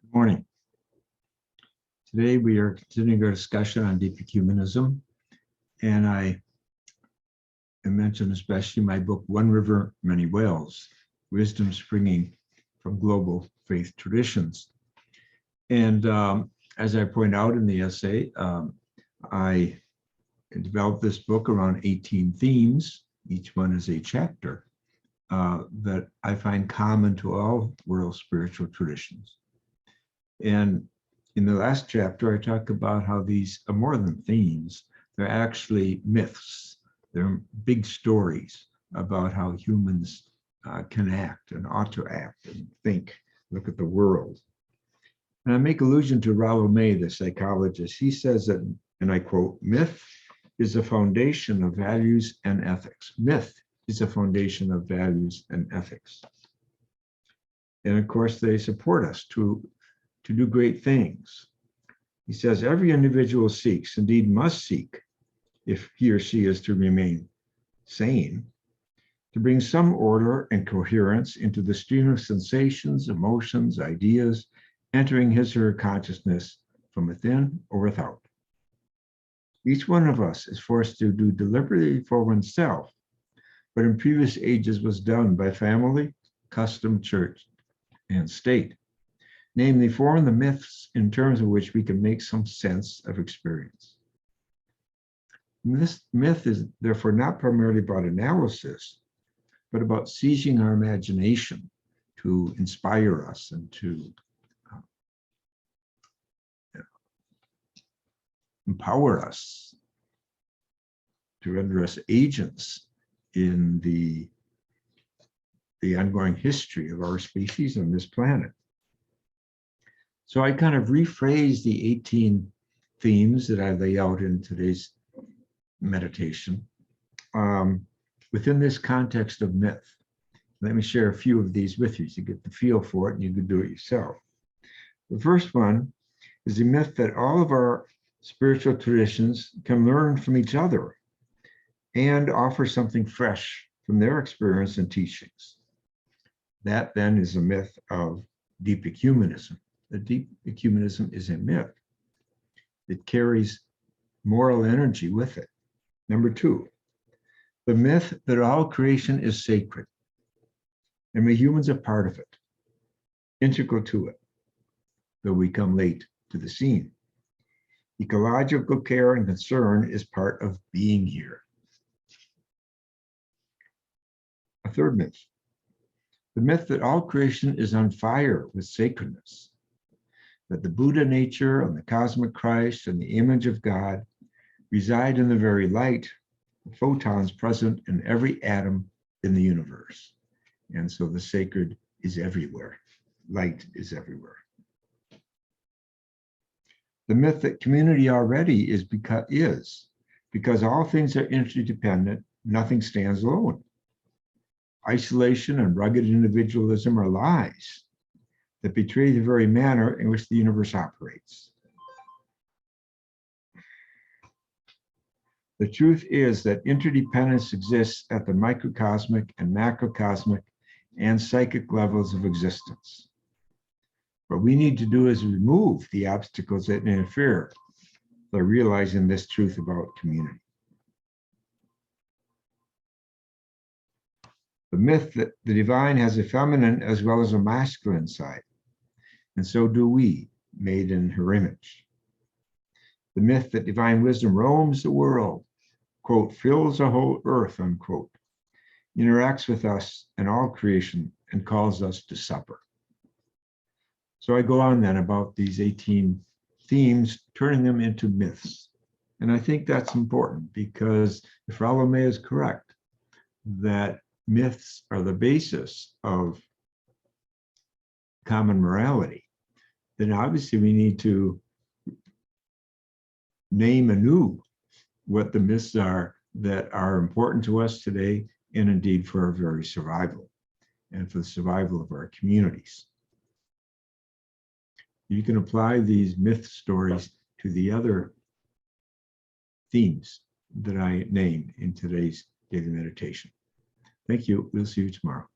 Good morning. Today we are continuing our discussion on deep ecumenism, and I mentioned especially my book, One River, Many Wells, Wisdom Springing from Global Faith Traditions. And as I point out in the essay, I developed this book around 18 themes. Each one is a chapter that I find common to all world spiritual traditions. And in the last chapter, I talk about how these are more than themes. They're actually myths. They're big stories about how humans can act and ought to act and think, look at the world. And I make allusion to Rollo May, the psychologist. He says that, and I quote, "Myth is a foundation of values and ethics." Myth is a foundation of values and ethics. And of course, they support us to do great things. He says, every individual seeks, indeed must seek, if he or she is to remain sane, to bring some order and coherence into the stream of sensations, emotions, ideas, entering his or her consciousness from within or without. Each one of us is forced to do deliberately for oneself what in previous ages was done by family, custom, church, and state. Namely, form the myths in terms of which we can make some sense of experience. This myth is therefore not primarily about analysis, but about seizing our imagination to inspire us and to empower us, to render us agents in the ongoing history of our species and this planet. So I kind of rephrase the 18 themes that I lay out in today's meditation within this context of myth. Let me share a few of these with you so you get the feel for it and you can do it yourself. The first one is the myth that all of our spiritual traditions can learn from each other and offer something fresh from their experience and teachings. That then is a myth of deep ecumenism. The deep ecumenism is a myth. It carries moral energy with it. Number two, the myth that all creation is sacred and we humans are part of it, integral to it, though we come late to the scene. Ecological care and concern is part of being here. A third myth, the myth that all creation is on fire with sacredness, that the Buddha nature and the cosmic Christ and the image of God reside in the very light, the photons present in every atom in the universe. And so the sacred is everywhere. Light is everywhere. The myth that community already is because all things are interdependent, nothing stands alone. Isolation and rugged individualism are lies that betray the very manner in which the universe operates. The truth is that interdependence exists at the microcosmic and macrocosmic and psychic levels of existence. What we need to do is remove the obstacles that interfere by realizing this truth about community. The myth that the divine has a feminine as well as a masculine side, and so do we, made in her image. The myth that divine wisdom roams the world, quote, fills the whole earth, unquote, interacts with us and all creation and calls us to supper. So I go on then about these 18 themes, turning them into myths. And I think that's important because if Rollo May is correct, that myths are the basis of common morality, then obviously we need to name anew what the myths are that are important to us today and indeed for our very survival and for the survival of our communities. You can apply these myth stories to the other themes that I named in today's daily meditation. Thank you. We'll see you tomorrow.